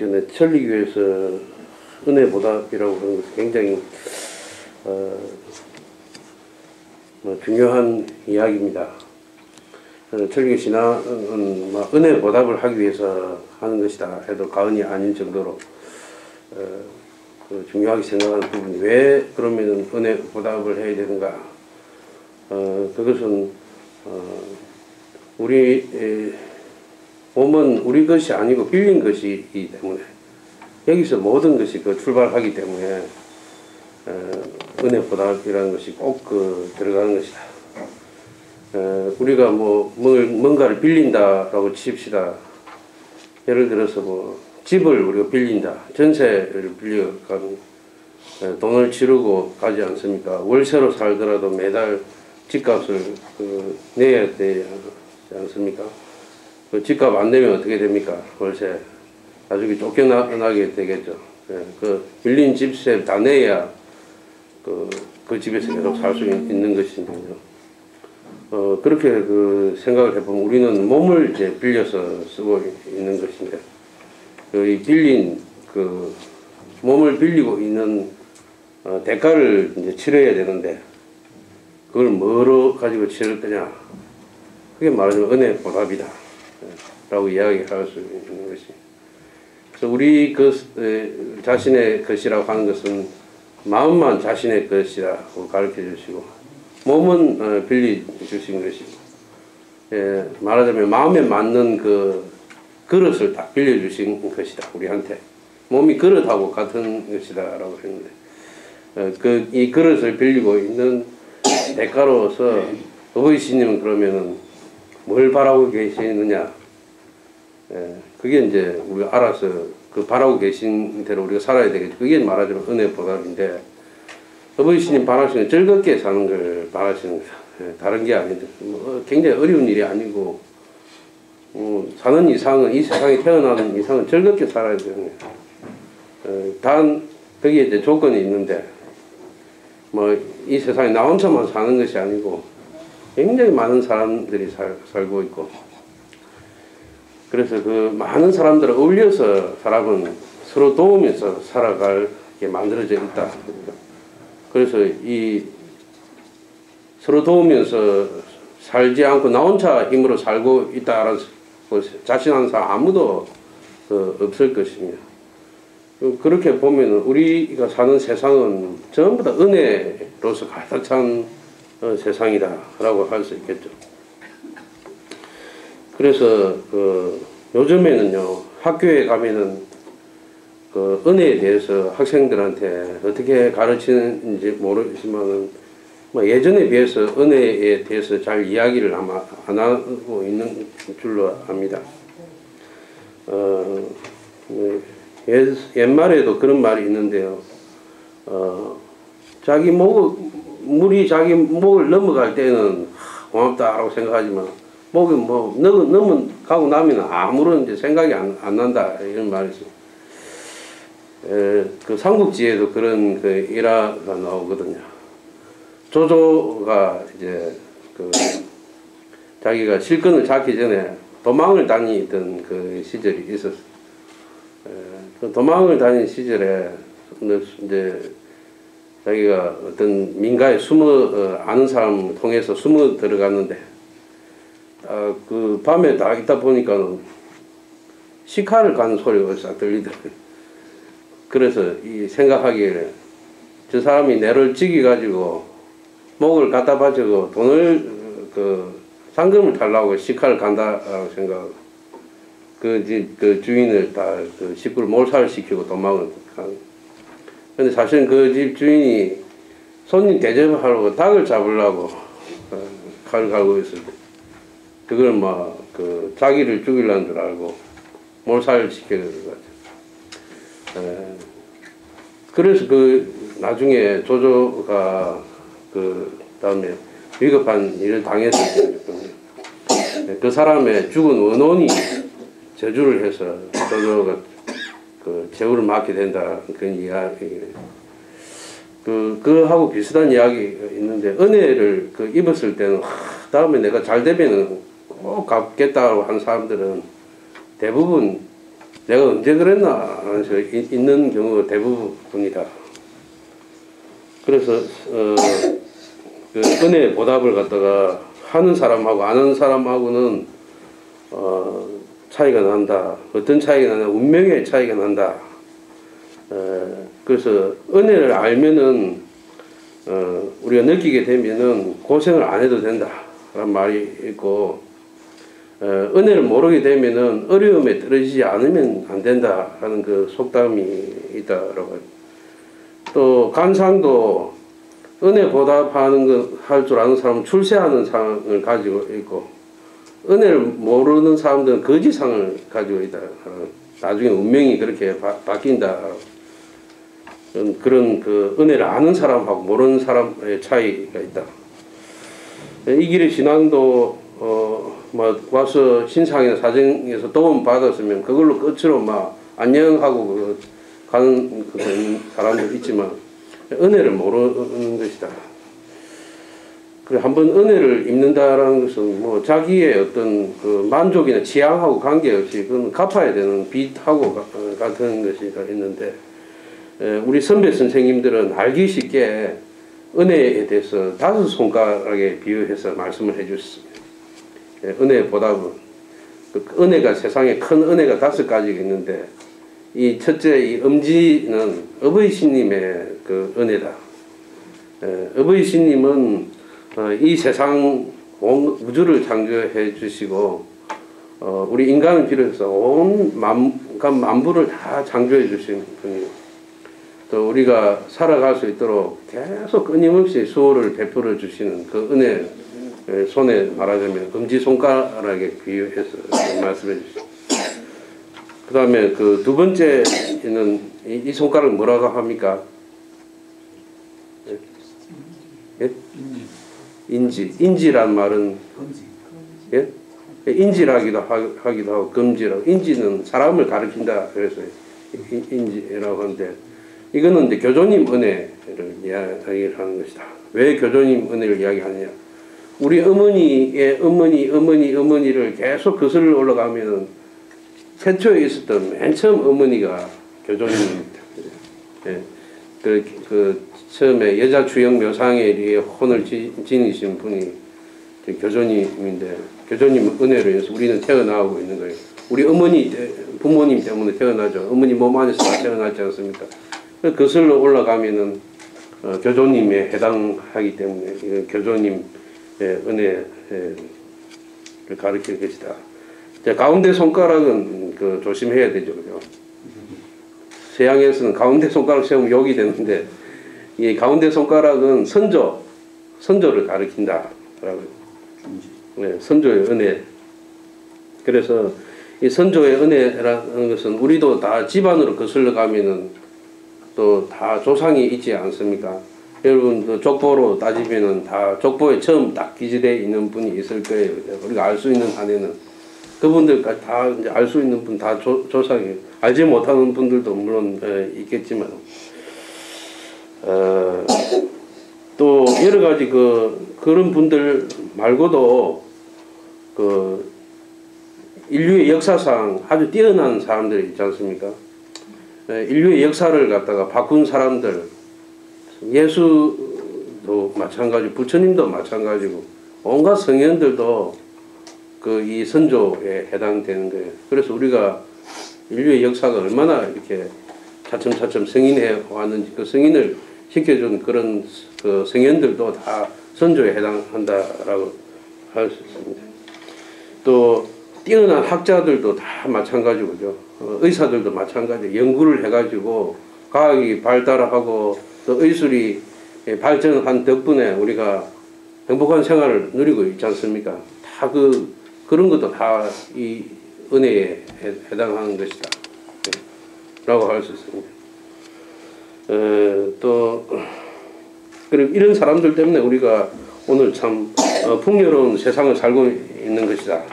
전에 천리교에서 은혜보답이라고 하는 것이 굉장히 중요한 이야기입니다. 천리교 신앙은 은혜보답을 하기 위해서 하는 것이다 해도 과언이 아닌 정도로 중요하게 생각하는 부분이, 왜 그러면 은혜보답을 해야 되는가? 그것은 우리 몸은 우리 것이 아니고 빌린 것이기 때문에, 여기서 모든 것이 출발하기 때문에 은혜보답이라는 것이 꼭 들어가는 것이다. 우리가 뭔가를 빌린다라고 칩시다. 예를 들어서 집을 우리가 빌린다, 전세를 빌려가는, 돈을 치르고 가지 않습니까? 월세로 살더라도 매달 집값을 내야 되지 않습니까? 그 집값 안 내면 어떻게 됩니까? 월세 나중에 쫓겨나게 되겠죠. 그 빌린 집세 다 내야 그 집에서 계속 살 수 있는 것인데요. 그렇게 생각을 해보면 우리는 몸을 이제 빌려서 쓰고 있는 것인데, 이 빌린 몸을 빌리고 있는 대가를 이제 치러야 되는데, 그걸 뭐로 가지고 치를 거냐? 그게 말하자면 은혜보답이다 라고 이야기할 수 있는 것이. 그래서 우리 자신의 것이라고 하는 것은 마음만 자신의 것이라고 가르쳐 주시고, 몸은 빌려 주신 것이고, 말하자면 마음에 맞는 그릇을 딱 빌려 주신 것이다, 우리한테. 몸이 그릇하고 같은 것이다 라고 했는데, 이 그릇을 빌리고 있는 대가로서 어버이신님은 그러면은 뭘 바라고 계시느냐? 그게 이제 우리가 알아서 바라고 계신 대로 우리가 살아야 되겠죠. 그게 말하자면 은혜보답인데, 어버이신님 바라시는 즐겁게 사는 걸 바라시는 거죠. 다른 게 아닌데, 굉장히 어려운 일이 아니고, 사는 이상은, 이 세상에 태어나는 이상은 즐겁게 살아야 되는 거예요. 단 거기에 이제 조건이 있는데, 이 세상에 나 혼자만 사는 것이 아니고 굉장히 많은 사람들이 살고 있고, 그래서 많은 사람들을 어울려서 사람은 서로 도우면서 살아가게 만들어져 있다. 그래서 이 서로 도우면서 살지 않고 나 혼자 힘으로 살고 있다라고 자신하는 사람 아무도 없을 것입니다. 그렇게 보면 우리가 사는 세상은 전부 다 은혜로서 가득 찬 세상이다라고 할 수 있겠죠. 그래서 요즘에는요, 학교에 가면은 은혜에 대해서 학생들한테 어떻게 가르치는지 모르지만은 예전에 비해서 은혜에 대해서 잘 이야기를 아마 안 하고 있는 줄로 압니다. 옛말에도 그런 말이 있는데요. 물이 자기 목을 넘어갈 때는 고맙다라고 생각하지만, 목이 넘어가고 나면 아무런 이제 생각이 안 난다, 이런 말이 있어요. 삼국지에도 그런 일화가 나오거든요. 조조가 이제 자기가 실권을 잡기 전에 도망을 다니던 시절이 있었어요. 도망을 다닌 시절에 이제 자기가 어떤 민가에 아는 사람 통해서 숨어 들어갔는데, 밤에 다 있다 보니까는 시카를 가는 소리가 싹 들리더라고요. 그래서 생각하기에 저 사람이 내를 찍어가지고 목을 갖다 바치고 돈을 상금을 달라고 시카를 간다라고 생각하고, 집 주인을 다 식구를 몰살시키고 도망을 간. 근데 사실 그 집 주인이 손님 대접하려고 닭을 잡으려고 칼을 갈고 있을 때, 그걸 자기를 죽이려는 줄 알고 몰살시켜가지고. 그래서 나중에 조조가 다음에 위급한 일을 당했을 때, 그 사람의 죽은 원혼이 저주를 해서 조조가 제후를 맞게 된다, 그런 이야기예요. 그하고 비슷한 이야기가 있는데, 은혜를 입었을 때는 다음에 내가 잘 되면은 꼭 갚겠다고 한 사람들은 대부분 내가 언제 그랬나 하면서 있는 경우가 대부분이다. 그래서 그 은혜 보답을 갖다가 하는 사람하고 안 하는 사람하고는 차이가 난다. 어떤 차이가 나냐? 운명의 차이가 난다. 그래서 은혜를 알면은 우리가 느끼게 되면은 고생을 안 해도 된다 라는 말이 있고, 은혜를 모르게 되면은 어려움에 떨어지지 않으면 안 된다 하는 그 속담이 있다라고. 또 간상도 은혜 보답하는 거 할 줄 아는 사람은 출세하는 상을 가지고 있고, 은혜를 모르는 사람들은 거지상을 가지고 있다. 나중에 운명이 그렇게 바뀐다. 그런 그 은혜를 아는 사람하고 모르는 사람의 차이가 있다. 이 길의 신앙도 뭐 와서 신상이나 사정에서 도움 받았으면 그걸로 끝으로 막 안녕하고 가는 사람도 있지만 은혜를 모르는 것이다. 그래 한번 은혜를 입는다라는 것은 뭐 자기의 어떤 그 만족이나 취향하고 관계없이 그건 갚아야 되는 빚하고 같은 것이 있는데, 우리 선배 선생님들은 알기 쉽게 은혜에 대해서 5손가락에 비유해서 말씀을 해주셨습니다. 은혜 보답은 그 은혜가 세상에 큰 은혜가 5가지가 있는데, 이 첫째 이 엄지는 어버이 신님의 그 은혜다. 어버이 신님은 이 세상 온 우주를 창조해 주시고 우리 인간을 비롯해서 온 만부를 다 창조해 주신 분이에요. 또 우리가 살아갈 수 있도록 계속 끊임없이 수호를 베풀어 주시는 그 은혜, 손에 말하자면 엄지손가락에 비유해서 말씀해 주시죠. 그 다음에 그 두 번째는 이 손가락을 뭐라고 합니까? 예? 인지란 말은 예? 인지라기도 하기도 하고 금지라고. 인지는 사람을 가리킨다 그래서 인지라고 하는데, 이거는 이제 교조님 은혜를 이야기를 하는 것이다. 왜 교조님 은혜를 이야기하느냐? 우리 어머니의 어머니를 계속 거슬러 올라가면은 최초에 있었던 맨 처음 어머니가 교조님입니다. 예. 그 처음에 여자 주역 묘상에 혼을 지니신 분이 교조님인데, 교조님 은혜로 인해서 우리는 태어나고 있는 거예요. 우리 어머니 부모님 때문에 태어나죠. 어머니 몸 안에서 다 태어났지 않습니까? 거슬러 올라가면은 교조님에 해당하기 때문에 이건 교조님의 은혜를 가르칠 것이다. 가운데 손가락은 그 조심해야 되죠, 그죠? 서양에서는 가운데 손가락 세우면 욕이 되는데, 이 가운데 손가락은 선조를 가리킨다라고. 네, 선조의 은혜. 그래서 이 선조의 은혜라는 것은 우리도 다 집안으로 거슬러 가면은 또 다 조상이 있지 않습니까? 여러분 그 족보로 따지면은 다 족보에 처음 딱 기재되어 있는 분이 있을 거예요. 우리가 알 수 있는 한에는 그분들까지 다 이제 알 수 있는 분 다 조상이에요. 알지 못하는 분들도 물론 있겠지만, 또 여러 가지 그런 분들 말고도 그 인류의 역사상 아주 뛰어난 사람들이 있지 않습니까? 인류의 역사를 갖다가 바꾼 사람들, 예수도 마찬가지, 부처님도 마찬가지고 온갖 성현들도 그 이 선조에 해당되는 거예요. 그래서 우리가 인류의 역사가 얼마나 이렇게 차츰차츰 승인해 왔는지, 그 승인을 시켜준 그런 그 성현들도 다 선조에 해당한다라고 할 수 있습니다. 또 뛰어난 학자들도 다 마찬가지고죠. 의사들도 마찬가지. 연구를 해가지고 과학이 발달하고 또 의술이 발전한 덕분에 우리가 행복한 생활을 누리고 있지 않습니까? 다 그런 것도 다 이 은혜에 해당하는 것이다 라고 할 수 있습니다. 또 그리고 이런 사람들 때문에 우리가 오늘 참 풍요로운 세상을 살고 있는 것이다.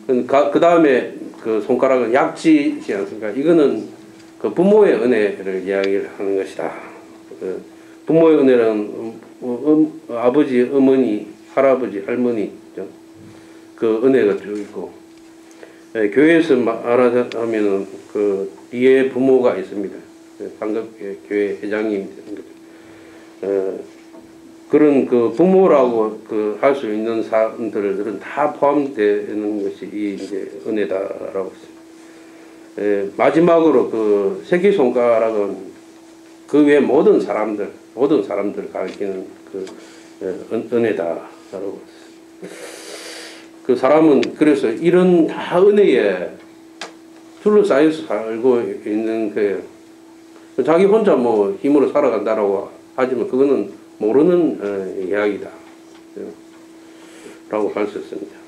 그 다음에 그 손가락은 약지지 않습니까? 이거는 그 부모의 은혜를 이야기를 하는 것이다. 부모의 은혜는 아버지, 어머니, 할아버지, 할머니 그 은혜가 쭉 있고, 교회에서 말하자면은 그 뒤에 부모가 있습니다. 상급교회 회장님 그런 그 부모라고 그 할 수 있는 사람들은 다 포함되는 것이 이 이제 은혜다라고 했습니다. 마지막으로 그 새끼손가락은 그 외 모든 사람들 가리키는 그 은혜다라고 했습니다. 그 사람은 그래서 이런 다 은혜에 둘러싸여서 살고 있는 그 자기 혼자 뭐 힘으로 살아간다라고 하지만 그거는 모르는 이야기다 라고 할 수 있습니다.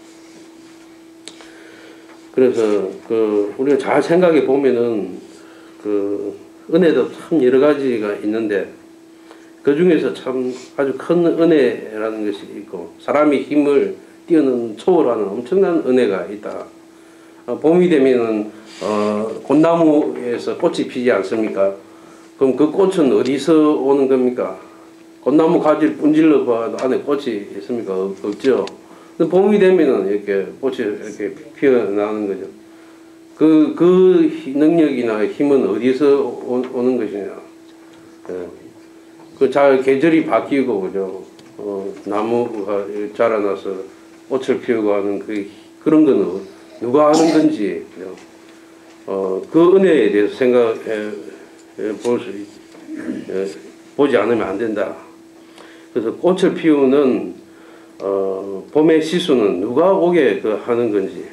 그래서 그 우리가 잘 생각해 보면은 그 은혜도 참 여러 가지가 있는데 그 중에서 참 아주 큰 은혜라는 것이 있고 사람의 힘을 뛰어넘는 초월하는 엄청난 은혜가 있다. 봄이 되면은 꽃나무에서 꽃이 피지 않습니까? 그럼 그 꽃은 어디서 오는 겁니까? 꽃나무 가지를 분질러 봐도 안에 꽃이 있습니까? 없죠. 근데 봄이 되면은 이렇게 꽃이 이렇게 피어나는 거죠. 그 능력이나 힘은 어디서 오는 것이냐? 그 잘 계절이 바뀌고 그죠. 나무가 자라나서 꽃을 피우고 하는 그런 거는 누가 하는 건지 그 은혜에 대해서 생각해 보지 않으면 안 된다. 그래서 꽃을 피우는 봄의 시수는 누가 오게 하는 건지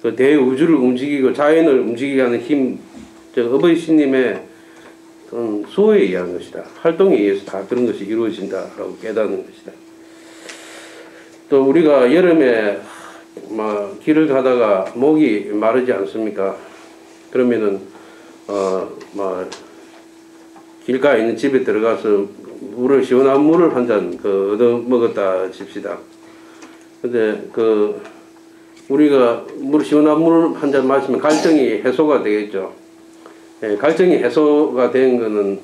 그 대우주를 움직이고 자연을 움직이게 하는 힘, 어버이 신님의 수호에 의한 것이다. 활동에 의해서 다 그런 것이 이루어진다라고 깨닫는 것이다. 또 우리가 여름에 막 길을 가다가 목이 마르지 않습니까? 그러면은 막 길가에 있는 집에 들어가서 시원한 물을 한 잔 얻어 먹었다 칩시다. 근데 우리가 시원한 물 한 잔 마시면 갈증이 해소가 되겠죠. 갈증이 해소가 된 거는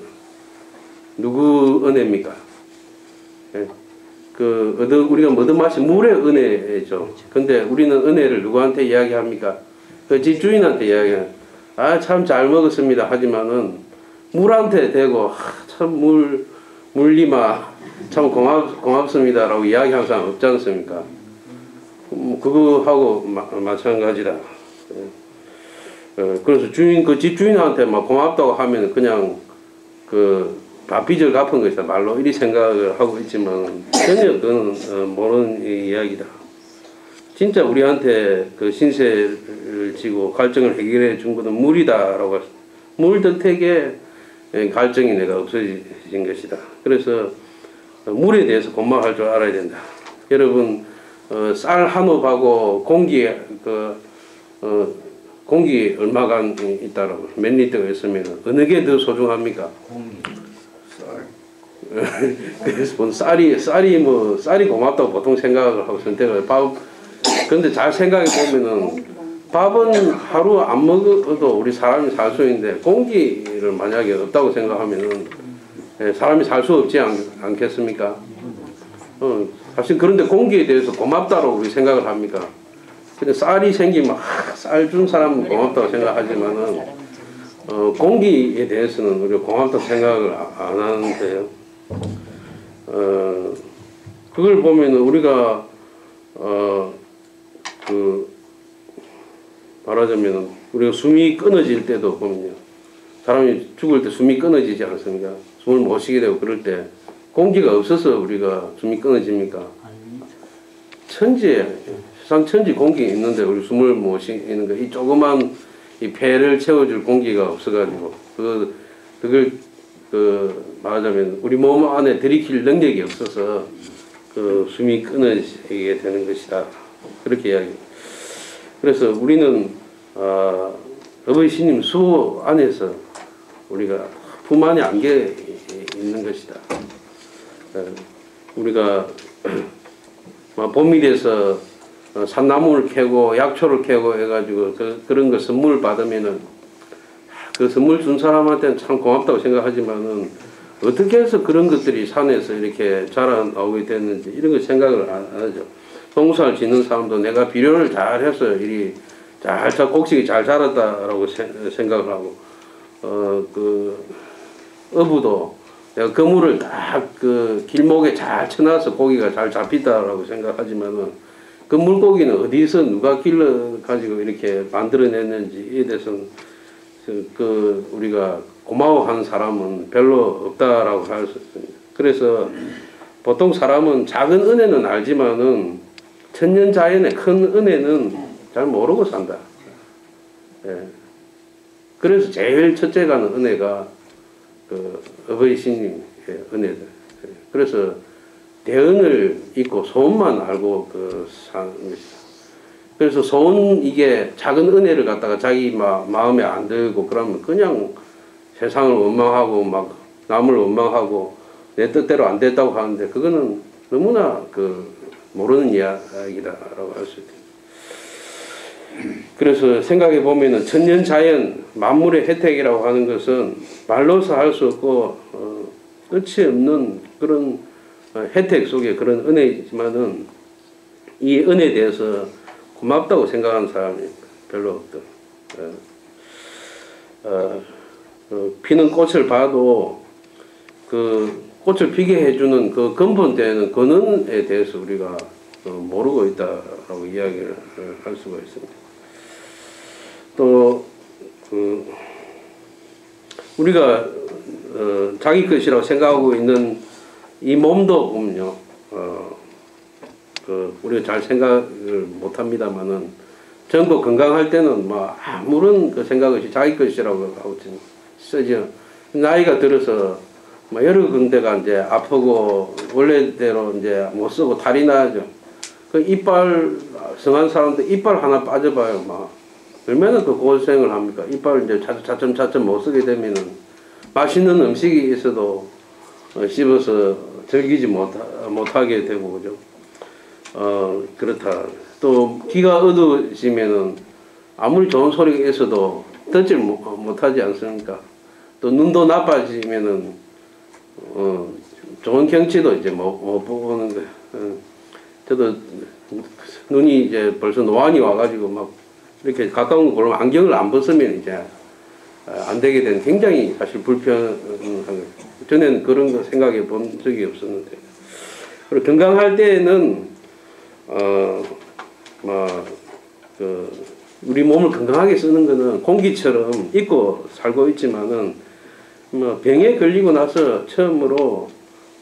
누구 은혜입니까? 우리가 얻어 마신 물의 은혜죠. 근데 우리는 은혜를 누구한테 이야기합니까? 그 집주인한테 이야기해요. 참 잘 먹었습니다. 하지만은 물한테 대고 참 물리마 참 고맙습니다라고 이야기하는 사람 없지 않습니까? 그거하고 마찬가지다. 그래서 집주인한테 막 고맙다고 하면 그냥 빚을 갚은 것이다. 말로 이리 생각을 하고 있지만 전혀 그건 모르는 이야기다. 진짜 우리한테 신세를 지고 갈증을 해결해 준 것은 물이다라고 물 덕택에 갈증이 내가 없어진 것이다. 그래서 물에 대해서 고마워할 줄 알아야 된다. 여러분 쌀 한 홉하고 공기 얼마가 있다라고 몇 리터가 있으면 어느 게 더 소중합니까? 공기. 그래서 쌀이 고맙다고 보통 생각을 하고 선택을 그런데 잘 생각해 보면은 밥은 하루 안 먹어도 우리 사람이 살 수 있는데 공기를 만약에 없다고 생각하면은 사람이 살 수 없지 않겠습니까? 사실 그런데 공기에 대해서 고맙다고 우리 생각을 합니까? 근데 쌀이 생기면 쌀 준 사람은 고맙다고 생각하지만은 공기에 대해서는 우리가 고맙다고 생각을 안 하는데요. 그걸 보면은 우리가 말하자면 우리가 숨이 끊어질 때도 보면요. 사람이 죽을 때 숨이 끊어지지 않습니까? 숨을 못 쉬게 되고 그럴 때 공기가 없어서 우리가 숨이 끊어집니까? 세상 천지 공기 있는데 우리 숨을 못 쉬는 거, 이 조그만 이 폐를 채워줄 공기가 없어가지고 그걸 말하자면 우리 몸 안에 들이킬 능력이 없어서 숨이 끊어지게 되는 것이다. 그렇게 이야기해요. 그래서 우리는 어버이 신님 수호 안에서 우리가 품 안에 안겨 있는 것이다. 우리가 봄이 돼서 산나무를 캐고 약초를 캐고 해가지고 그런 거 선물 받으면은 그 선물 준 사람한테는 참 고맙다고 생각하지만은 어떻게 해서 그런 것들이 산에서 이렇게 자라나오게 됐는지 이런 거 생각을 안 하죠. 농사를 짓는 사람도 내가 비료를 잘 해서 이리 곡식이 잘 자랐다라고 생각을 하고, 그 어부도 내가 그물을 딱 그 길목에 잘 쳐놔서 고기가 잘 잡힌다라고 생각하지만은 그 물고기는 어디서 누가 길러 가지고 이렇게 만들어냈는지에 대해서는 그 우리가 고마워하는 사람은 별로 없다라고 할 수 있습니다. 그래서 보통 사람은 작은 은혜는 알지만은 천년자연의 큰 은혜는 잘 모르고 산다. 예. 그래서 제일 첫째 가는 은혜가 그 어버이 신님의 은혜들. 그래서 대언을 잊고 소원만 알고 그 사는 것이다. 그래서 소원 이게 작은 은혜를 갖다가 자기 마음에 안 들고 그러면 그냥 세상을 원망하고 막 남을 원망하고 내 뜻대로 안 됐다고 하는데 그거는 너무나 그 모르는 이야기다라고 할 수 있다. 그래서 생각해 보면은 천년자연 만물의 혜택이라고 하는 것은 말로서 할 수 없고 끝이 없는 그런 혜택 속에 그런 은혜이지만은 이 은혜에 대해서 고맙다고 생각하는 사람이 별로 없다. 피는 꽃을 봐도 그 꽃을 피게 해주는 그 근본되는 근원에 대해서 우리가 모르고 있다라고 이야기를 할 수가 있습니다. 또 우리가 자기 것이라고 생각하고 있는 이 몸도 보면요, 우리가 잘 생각을 못합니다만은 전부 건강할 때는 뭐 아무런 그 생각 없이 자기 것이라고 하고 쓰죠. 나이가 들어서 뭐 여러 군데가 이제 아프고 원래대로 이제 못 쓰고 탈이 나죠. 그 이빨 성한 사람들 이빨 하나 빠져봐요, 막 얼마나 그 고생을 합니까? 이빨 이제 차츰 못 쓰게 되면은 맛있는 음식이 있어도 씹어서 즐기지 못하게 되고 그죠. 그렇다. 또 귀가 어두워지면은 아무리 좋은 소리가 있어도 듣질 못하지 않습니까? 또 눈도 나빠지면은 좋은 경치도 이제 못 보는 거예요. 저도 눈이 이제 벌써 노안이 와가지고 막 이렇게 가까운 거 보려면 안경을 안 벗으면 이제 안 되게 된 굉장히 사실 불편한 거예요. 전에는 그런 거 생각해 본 적이 없었는데. 그리고 건강할 때에는 우리 몸을 건강하게 쓰는 거는 공기처럼 잊고 살고 있지만은 병에 걸리고 나서 처음으로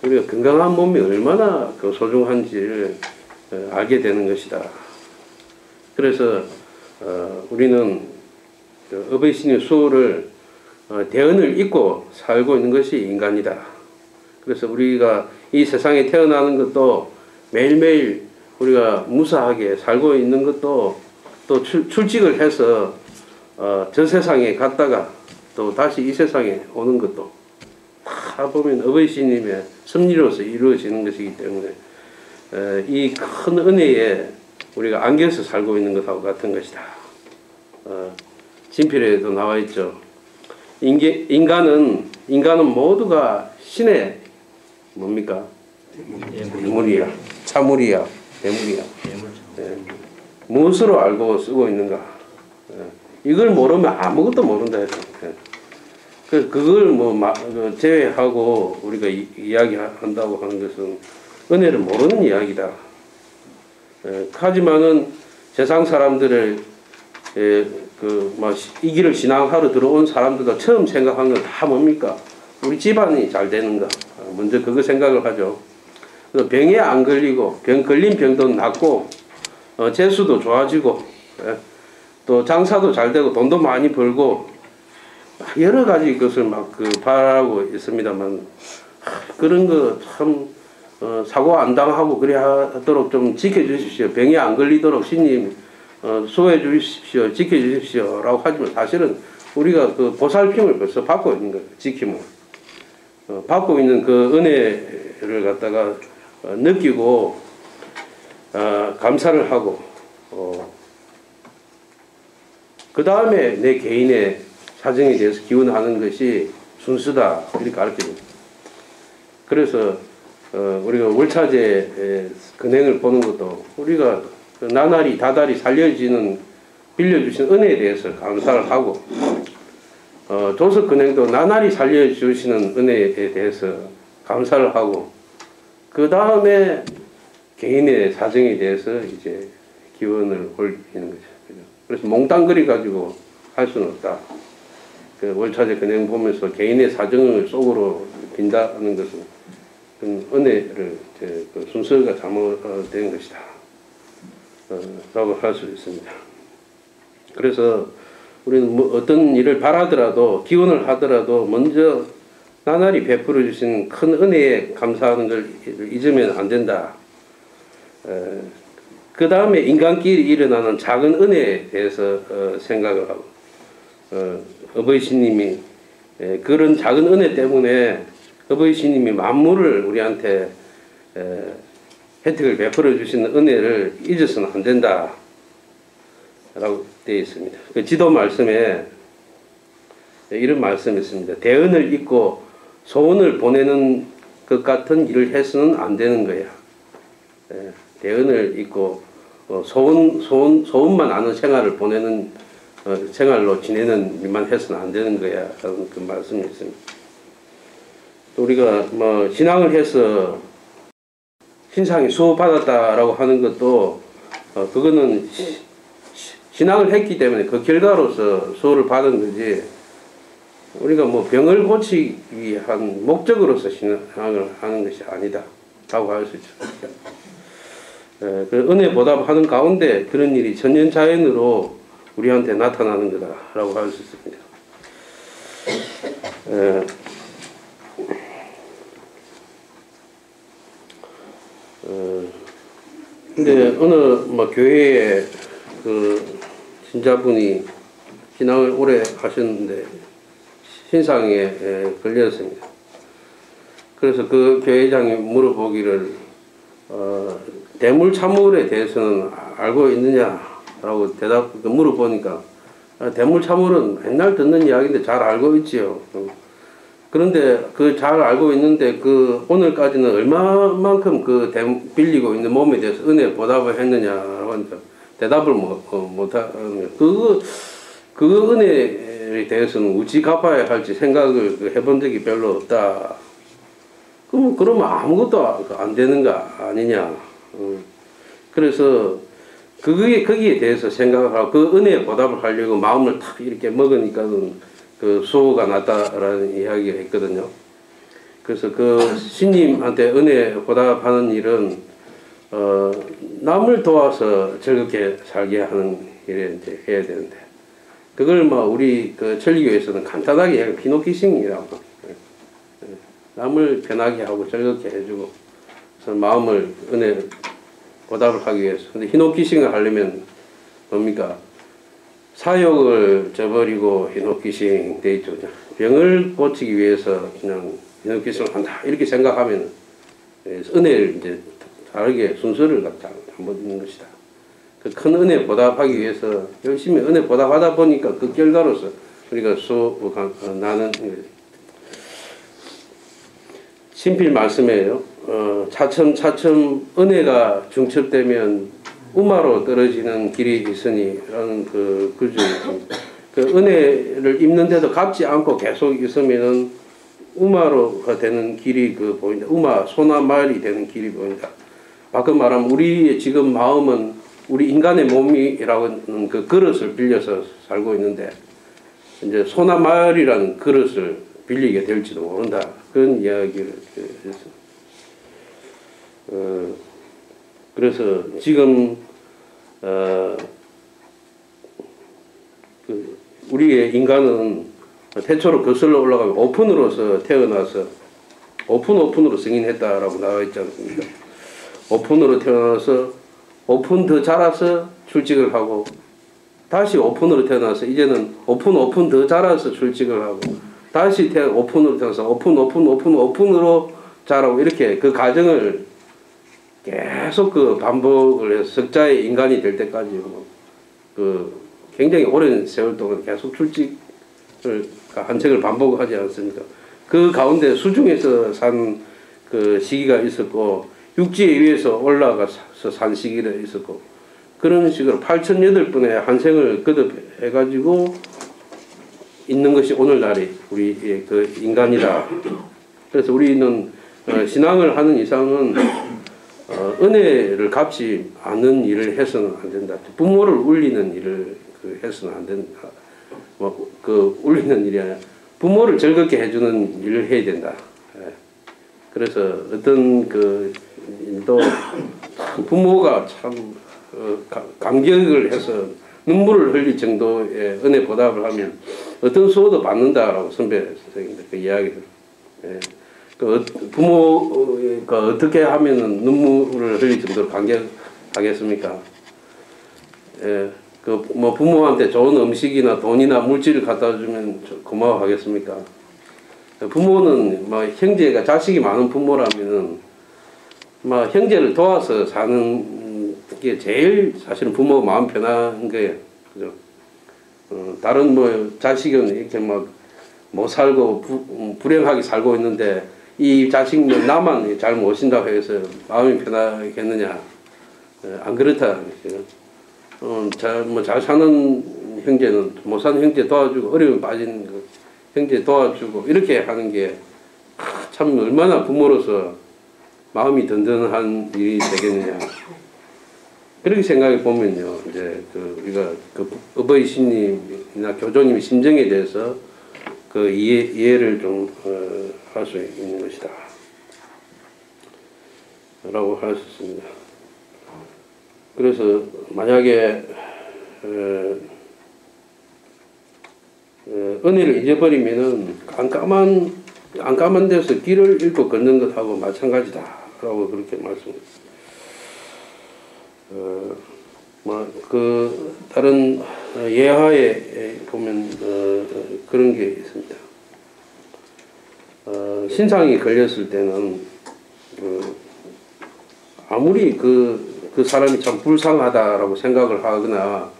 우리가 건강한 몸이 얼마나 그 소중한지를 알게 되는 것이다. 그래서 우리는 어버이 신의 수호를 대언을 잊고 살고 있는 것이 인간이다. 그래서 우리가 이 세상에 태어나는 것도 매일매일 우리가 무사하게 살고 있는 것도 또 출직을 해서 저 세상에 갔다가 또 다시 이 세상에 오는 것도 다 보면 어버이 신님의 섭리로서 이루어지는 것이기 때문에 이 큰 은혜에 우리가 안겨서 살고 있는 것하고 같은 것이다. 진필에도 나와 있죠. 인간은 모두가 신의 뭡니까? 대물이야. 차물이야. 대물이야. 무엇으로 알고 쓰고 있는가? 이걸 모르면 아무것도 모른다 해서. 그걸 제외하고 우리가 이야기한다고 하는 것은 은혜를 모르는 이야기다. 하지만은 세상 사람들을 이 길을 신앙하러 들어온 사람들도 처음 생각한 건 다 뭡니까? 우리 집안이 잘 되는 거. 먼저 그거 생각을 하죠. 그래서 병에 안 걸리고 걸린 병도 낫고 재수도 좋아지고 또 장사도 잘 되고 돈도 많이 벌고 여러 가지 것을 바라고 있습니다만 그런 거 참 사고 안 당하고 그래야 하도록 좀 지켜주십시오. 병에 안 걸리도록 신님 수호해 주십시오. 지켜주십시오. 라고 하지만 사실은 우리가 그 보살핌을 벌써 받고 있는 거예요. 지킴을. 받고 있는 그 은혜를 갖다가 느끼고 감사를 하고 그 다음에 내 개인의 사정에 대해서 기원하는 것이 순수다. 이렇게 가르칩니다. 그래서 우리가 월차제 근행을 보는 것도 우리가 나날이 다달이 살려지는 빌려주신 은혜에 대해서 감사를 하고 조석은행도 나날이 살려주시는 은혜에 대해서 감사를 하고 그 다음에 개인의 사정에 대해서 이제 기원을 올리는 거죠. 그래서 몽땅 그리 가지고 할 수는 없다. 그 월차제 근행 보면서 개인의 사정을 속으로 빈다는 것은 은혜를 그 순서가 잘못된 것이다. 라고 할 수 있습니다. 그래서 우리는 뭐 어떤 일을 바라더라도 기원을 하더라도 먼저 나날이 베풀어 주신 큰 은혜에 감사하는 걸 잊으면 안 된다. 그 다음에 인간끼리 일어나는 작은 은혜에 대해서 생각을 하고 어버이 신님이 그런 작은 은혜 때문에 어버이 신님이 만물을 우리한테 혜택을 베풀어 주시는 은혜를 잊어서는 안 된다 라고 되어 있습니다. 그 지도 말씀에 이런 말씀이 있습니다. 대언을 잊고 소원을 보내는 것 같은 일을 해서는 안 되는 거야. 대언을 잊고 소원만 아는 생활을 보내는 생활로 지내는 일만 해서는 안 되는 거야 라는 그 말씀이 있습니다. 또 우리가 뭐 신앙을 해서 신상이 수호받았다라고 하는 것도 그거는 신앙을 했기 때문에 그 결과로서 수호를 받은 거지 우리가 뭐 병을 고치기 위한 목적으로서 신앙을 하는 것이 아니다 라고 할 수 있죠. 그 은혜 보답하는 가운데 그런 일이 천연자연으로 우리한테 나타나는 거다라고 할 수 있습니다. 근데 어느 뭐 교회에 그 신자분이 신앙을 오래 하셨는데 신상에 걸렸습니다. 그래서 그 교회장이 물어보기를 대물참물에 대해서는 알고 있느냐라고 물어보니까 대물참물은 맨날 듣는 이야기인데 잘 알고 있지요. 그런데 그 잘 알고 있는데 그 오늘까지는 얼마만큼 그 빌리고 있는 몸에 대해서 은혜 보답을 했느냐라고 하니까 대답을 못하면 그 은혜에 대해서는 어찌 갚아야 할지 생각을 해본 적이 별로 없다. 그러면 아무것도 안 되는 거 아니냐. 그래서 거기에 대해서 생각을 하고 그 은혜에 보답을 하려고 마음을 탁 이렇게 먹으니까는 그 수호가 났다라는 이야기를 했거든요. 그래서 그 신님한테 은혜 보답하는 일은 남을 도와서 즐겁게 살게 하는 일을 이제 해야 되는데 그걸 뭐 우리 그 천리교에서는 간단하게 히노키싱이라고 남을 편하게 하고 즐겁게 해주고 그래서 마음을 은혜 보답을 하기 위해서. 근데 히노키싱을 하려면 뭡니까? 사욕을 저버리고 히노키싱 돼 있죠. 병을 고치기 위해서 그냥 히노키싱을 한다 이렇게 생각하면 은혜를 이제 다르게 순서를 잘못 있는 것이다. 그 큰 은혜 보답하기 위해서 열심히 은혜 보답하다 보니까 그 결과로서 우리가 나는 신필 말씀이에요. 차츰차츰 은혜가 중첩되면 우마로 떨어지는 길이 있으니 라는 그 구절이 있습니다. 그 은혜를 입는데도 갚지 않고 계속 있으면은 우마로가 되는 길이 보인다. 우마 소나말이 되는 길이 보인다. 바꿔 말하면 우리의 지금 마음은 우리 인간의 몸이라는 그 그릇을 빌려서 살고 있는데 이제 소나말이라는 그릇을 빌리게 될지도 모른다. 그런 이야기를 했습니다. 그래서 지금 우리의 인간은 태초로 거슬러 올라가면 오픈으로서 태어나서 오픈으로 승인했다라고 나와 있지 않습니까? 오픈으로 태어나서 오픈 더 자라서 출직을 하고 다시 오픈으로 태어나서 이제는 오픈 더 자라서 출직을 하고 다시 오픈으로 태어나서 오픈으로 자라고 이렇게 그 과정을 계속 그 반복을 해서 석자의 인간이 될 때까지 굉장히 오랜 세월 동안 계속 출직을 한 책을 반복하지 않습니까? 그 가운데 수중에서 산 그 시기가 있었고 육지에 위에서 올라가서 산 시기가 있었고 그런 식으로 8,008분의 한 생을 거듭해가지고 있는 것이 오늘날의 우리 그 인간이다. 그래서 우리는 신앙을 하는 이상은 은혜를 갚지 않는 일을 해서는 안 된다. 부모를 울리는 일을 해서는 안 된다. 울리는 일이 아니라 부모를 즐겁게 해주는 일을 해야 된다. 그래서 어떤 또 부모가 참 감격을 해서 눈물을 흘릴 정도의 은혜 보답을 하면 어떤 수호도 받는다라고 선배 선생님들 그 이야기를. 부모가 어떻게 하면은 눈물을 흘릴 정도로 감격하겠습니까? 부모한테 좋은 음식이나 돈이나 물질을 갖다 주면 고마워하겠습니까? 부모는 형제가 자식이 많은 부모라면은 형제를 도와서 사는 게 제일 사실은 부모 마음 편한 거예요. 그죠? 다른 자식은 이렇게 못 살고 불행하게 살고 있는데 이 자식은 나만 잘 모신다고 해서 마음이 편하겠느냐? 안 그렇다. 잘 사는 형제는 못 사는 형제 도와주고 어려움 빠진 형제 도와주고 이렇게 하는 게 참 얼마나 부모로서 마음이 든든한 일이 되겠느냐. 그렇게 생각해 보면요, 이제 우리가 어버이 신님이나 교조님의 심정에 대해서 이해를 좀 할 수 있는 것이다. 라고 할 수 있습니다. 그래서 만약에 은혜를 잊어버리면은 깜깜한 데서 길을 잃고 걷는 것하고 마찬가지다라고 그렇게 말씀했습니다. 다른 예화에 보면 그런 게 있습니다. 신상이 걸렸을 때는 아무리 그 사람이 참 불쌍하다라고 생각을 하거나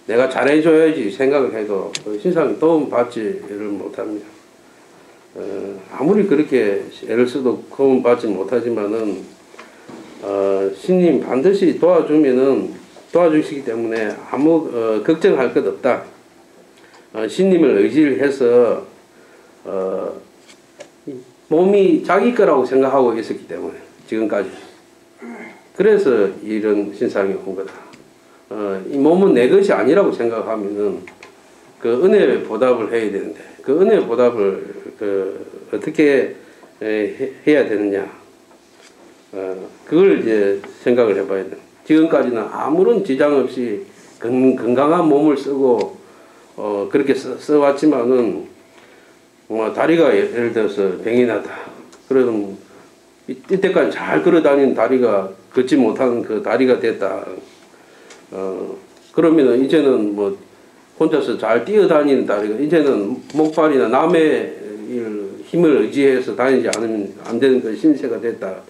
내가 잘해줘야지 생각을 해도 신상이 도움받지를 못합니다. 아무리 그렇게 애를 써도 도움받지 못하지만은 신님 반드시 도와주시기 때문에 아무 걱정할 것 없다. 신님을 의지를 해서 몸이 자기 거라고 생각하고 있었기 때문에 지금까지. 그래서 이런 신상이 온 거다. 이 몸은 내 것이 아니라고 생각하면은 그 은혜 보답을 해야 되는데 그 은혜 보답을 어떻게 해야 되느냐. 그걸 이제 생각을 해봐야 돼. 지금까지는 아무런 지장 없이 건강한 몸을 쓰고 그렇게 써왔지만은 다리가 예를 들어서 병이 나다. 그래서 이때까지 잘 걸어다니는 다리가 걷지 못하는 그 다리가 됐다. 그러면은 이제는 혼자서 잘 뛰어다니는 다리가 이제는 목발이나 남의 힘을 의지해서 다니지 않으면 안 되는 그 신세가 됐다.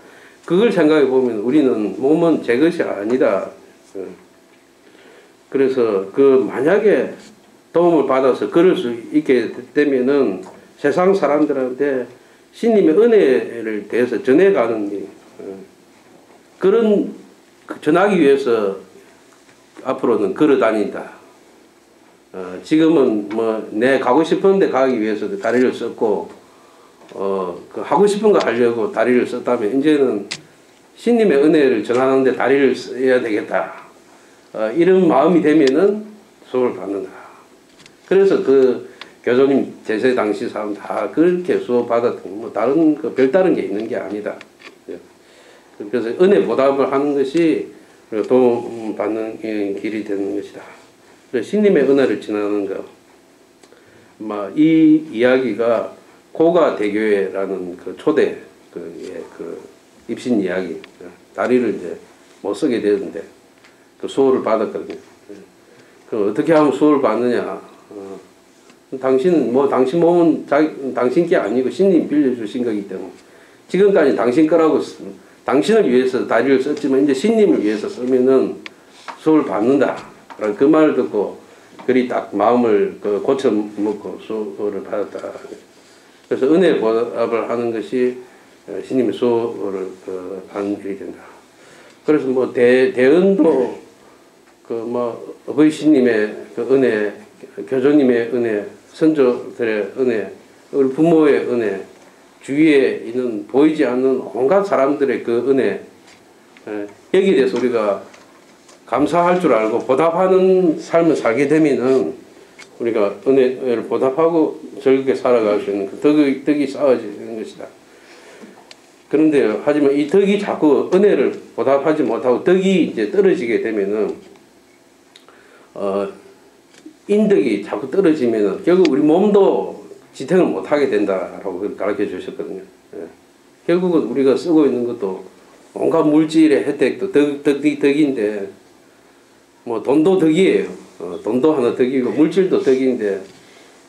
그걸 생각해 보면 우리는 몸은 제 것이 아니다. 그래서 만약에 도움을 받아서 걸을 수 있게 되면은 세상 사람들한테 신님의 은혜를 대해서 전해가는 그런 전하기 위해서 앞으로는 걸어 다닌다. 지금은 내 가고 싶은 데 가기 위해서 다리를 썼고 하고 싶은 거 하려고 다리를 썼다면 이제는 신님의 은혜를 전하는 데 다리를 써야 되겠다. 이런 마음이 되면은 수업을 받는다. 그래서 교수님 제세 당시 사람 다 그렇게 수업 받았던 다른 별다른 게 있는 게 아니다. 그래서 은혜 보답을 하는 것이 도움 받는 길이 되는 것이다. 그래서 신님의 은혜를 전하는 것. 이 이야기가 고가대교회라는 초대 입신 이야기. 다리를 이제 못 쓰게 되는데 수호를 받았거든요. 어떻게 하면 수호를 받느냐? 당신 몸은 당신 게 아니고 신님 빌려주신 거기 때문에 지금까지 당신 거라고 당신을 위해서 다리를 썼지만 이제 신님을 위해서 쓰면은 수호를 받는다. 그 말을 듣고 그리 딱 마음을 고쳐 먹고 수호를 받았다. 그래서 은혜 보답을 하는 것이 신님의 수호를 받는 일이 된다. 그래서 대언도 그 뭐 어버이신님의 그 은혜, 교주님의 은혜, 선조들의 은혜, 우리 부모의 은혜, 주위에 있는 보이지 않는 온갖 사람들의 그 은혜, 여기에 대해서 우리가 감사할 줄 알고 보답하는 삶을 살게 되면은 우리가 은혜를 보답하고 즐겁게 살아갈 수 있는 그 덕이 쌓아지는 것이다. 그런데 하지만 이 덕이 자꾸 은혜를 보답하지 못하고 덕이 이제 떨어지게 되면은 인덕이 자꾸 떨어지면은 결국 우리 몸도 지탱을 못하게 된다라고 가르쳐 주셨거든요. 예. 결국은 우리가 쓰고 있는 것도 온갖 물질의 혜택도 덕인데 뭐 돈도 덕이에요. 돈도 하나 덕이고 물질도 덕인데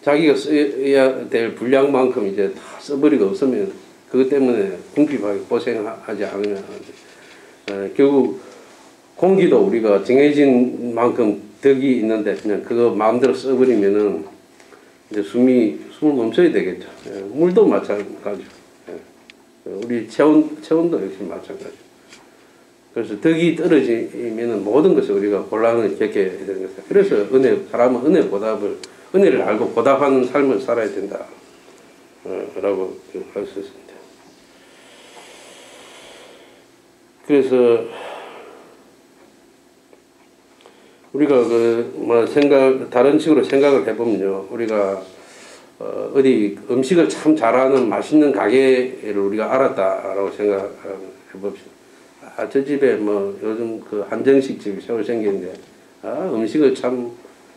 자기가 써야 될 분량만큼 이제 다 써버리고 없으면 그것 때문에 궁핍하게 고생하지 않으면 결국 공기도 우리가 정해진 만큼 덕이 있는데 그냥 그거 마음대로 써버리면은 이제 숨을 멈춰야 되겠죠. 예. 물도 마찬가지죠. 예. 우리 체온도 역시 마찬가지죠. 그래서 덕이 떨어지면은 모든 것을 우리가 곤란을 겪게 되는 것이다. 그래서 사람은 은혜를 알고 보답하는 삶을 살아야 된다. 라고 할 수 있습니다. 그래서 우리가 다른 식으로 생각을 해보면요. 우리가 어디 음식을 참 잘하는 맛있는 가게를 우리가 알았다라고 생각해봅시다. 저 집에 뭐 요즘 그 한정식 집이 새로 생겼는데 음식을 참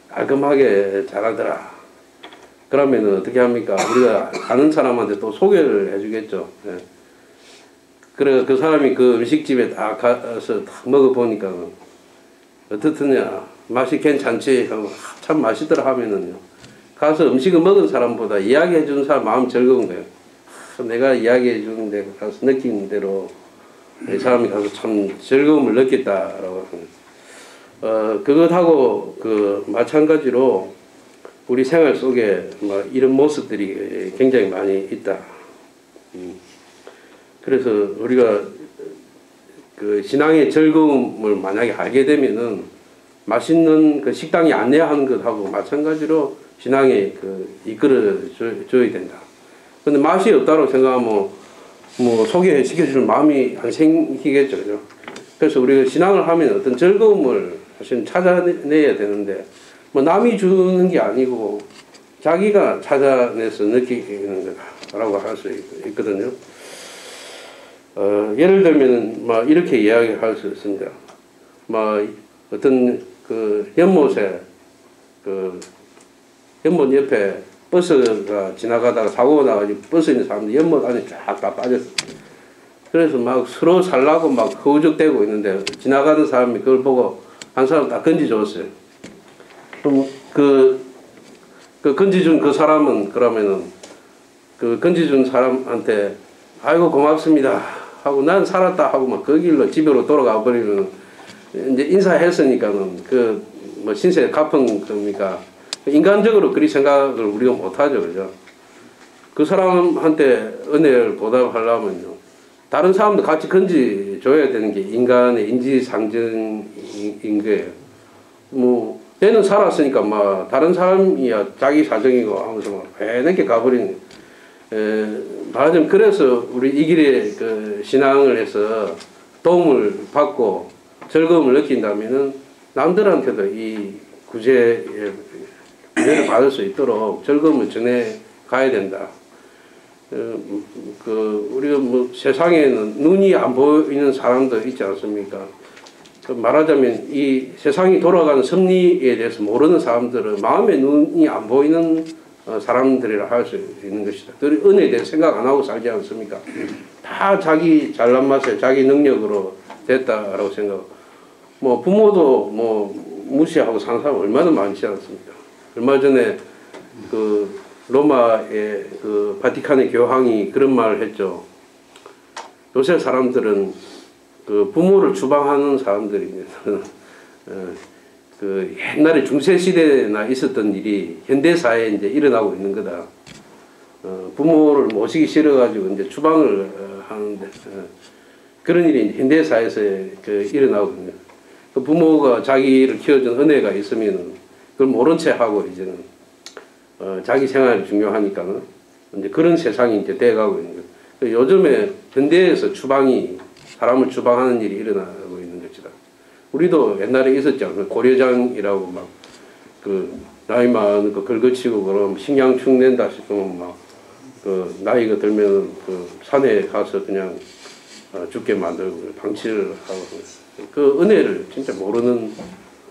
깔끔하게 잘하더라. 그러면 어떻게 합니까? 우리가 아는 사람한테 또 소개를 해주겠죠. 예. 그래 그 사람이 그 음식집에 딱 가서 딱 먹어보니까 어떻느냐 맛이 괜찮지 하고 참 맛있더라 하면은요 가서 음식을 먹은 사람보다 이야기해 준 사람 마음 즐거운 거예요. 내가 이야기해 주는데 가서 느낀 대로 이 사람이 가서 참 즐거움을 느꼈다라고 그것하고 그 마찬가지로 우리 생활 속에 뭐 이런 모습들이 굉장히 많이 있다. 그래서 우리가 그 신앙의 즐거움을 만약에 알게 되면은 맛있는 그 식당이 안내하는 것하고 마찬가지로 신앙에 그 이끌어 줘야 된다. 근데 맛이 없다고 생각하면 뭐 소개시켜줄 마음이 안 생기겠죠. 그죠? 그래서 우리가 신앙을 하면 어떤 즐거움을 사실 찾아내야 되는데 뭐 남이 주는 게 아니고 자기가 찾아내서 느끼는 거라고 할 수 있거든요. 예를 들면 막 이렇게 이야기할 수 있습니다. 막 어떤 그 연못에 그 연못 옆에 버스가 지나가다가 사고가 나가지고 버스에 있는 사람들이 연못 안에 쫙 다 빠졌어. 그래서 막 서로 살라고 막 허우적대고 있는데 지나가는 사람이 그걸 보고 한 사람 딱 건지줬어요. 그럼 그 건지준 그 사람은 그러면은 그 건지준 사람한테 아이고 고맙습니다 하고 난 살았다 하고 막 그 길로 집으로 돌아가 버리면 이제 인사했으니까는 그 뭐 신세 갚은 겁니까? 인간적으로 그리 생각을 우리가 못하죠, 그죠? 그 사람한테 은혜를 보답하려면요, 다른 사람도 같이 건지줘야 되는 게 인간의 인지상정인 거예요. 뭐, 얘는 살았으니까 막 다른 사람이야 자기 사정이고 하면서 막 배늦게 가버리는 말하자면 그래서 우리 이 길에 그 신앙을 해서 도움을 받고 즐거움을 느낀다면은 남들한테도 이 구제를 받을 수 있도록 즐거움을 전해 가야 된다. 우리가 뭐 세상에는 눈이 안 보이는 사람도 있지 않습니까? 말하자면 이 세상이 돌아가는 섭리에 대해서 모르는 사람들은 마음의 눈이 안 보이는 사람들이라 할 수 있는 것이다. 은혜에 대해서 생각 안 하고 살지 않습니까? 다 자기 잘난 맛에 자기 능력으로 됐다라고 생각. 뭐 부모도 뭐 무시하고 사는 사람 얼마나 많지 않습니까? 얼마 전에 그 로마의 그 바티칸의 교황이 그런 말을 했죠. 요새 사람들은 그 부모를 추방하는 사람들이 그 옛날에 중세 시대나 있었던 일이 현대 사회에 이제 일어나고 있는 거다. 부모를 모시기 싫어가지고 이제 추방을 하는데 그런 일이 현대 사회에서 그 일어나고 있는. 그 부모가 자기를 키워준 은혜가 있으면 그걸 모른 채 하고 이제는 자기 생활이 중요하니까는 이제 그런 세상이 이제 돼가고 있는 거예요. 요즘에 현대에서 추방이 사람을 추방하는 일이 일어나고 있는 것이다. 우리도 옛날에 있었죠. 고려장이라고 막 그 나이 많은 거 긁어치고 그럼 식량충 낸다 싶으면 막 그 나이가 들면 그 산에 가서 그냥 죽게 만들고 방치를 하고 그 은혜를 진짜 모르는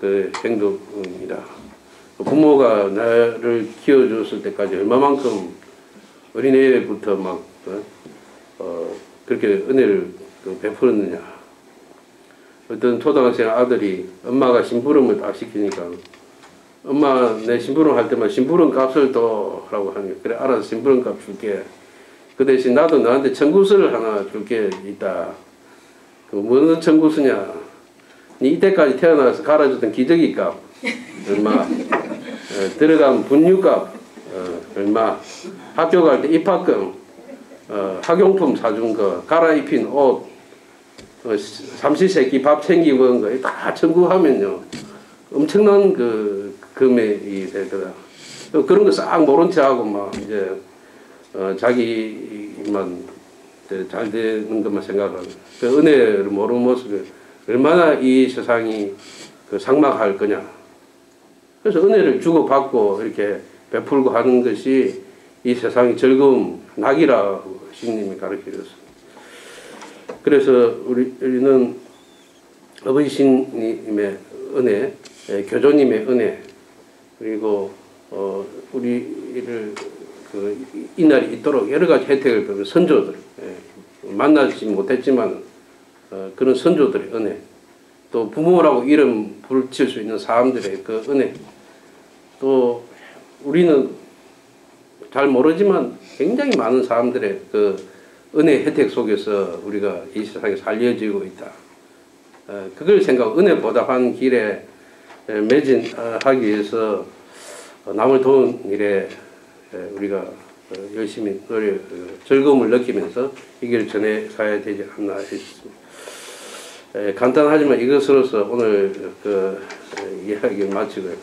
그 행동이다. 부모가 나를 키워줬을 때까지 얼마만큼 어린애부터 막 그렇게 은혜를 베풀었느냐. 어떤 초등학생 아들이 엄마가 심부름을 다 시키니까 엄마 내 심부름 할 때만 심부름 값을 둬라고 하니까 그래 알아서 심부름 값 줄게. 그 대신 나도 너한테 청구서를 하나 줄게 있다. 그 무슨 청구서냐. 니 이때까지 태어나서 갈아줬던 기저귀 값 얼마, 들어간 분유값 얼마, 학교 갈 때 입학금, 학용품 사준 거, 갈아입힌 옷, 삼시세끼 밥 챙기고 온 거 다 청구하면요 엄청난 그 금액이 되더라. 그런 거 싹 모른 체 하고 막 이제 자기만 잘 되는 것만 생각하고 그 은혜를 모르는 모습에 얼마나 이 세상이 그 삭막할 거냐. 그래서 은혜를 주고받고 이렇게 베풀고 하는 것이 이 세상의 즐거움, 낙이라고 신님이 가르쳐줬습니다. 그래서 우리는 아버지 신님의 은혜, 교조님의 은혜, 그리고 우리를 그 이날이 있도록 여러 가지 혜택을 받은 선조들, 만나지 못했지만 그런 선조들의 은혜, 또 부모라고 이름 붙일 수 있는 사람들의 그 은혜, 또 우리는 잘 모르지만 굉장히 많은 사람들의 그 은혜 혜택 속에서 우리가 이 세상에 살려지고 있다. 그걸 생각, 은혜 보답하는 길에 매진하기 위해서 남을 도운 일에 우리가 열심히 노력, 즐거움을 느끼면서 이 길을 전해 가야 되지 않나 싶습니다. 간단하지만 이것으로서 오늘 그 이야기를 마치고요.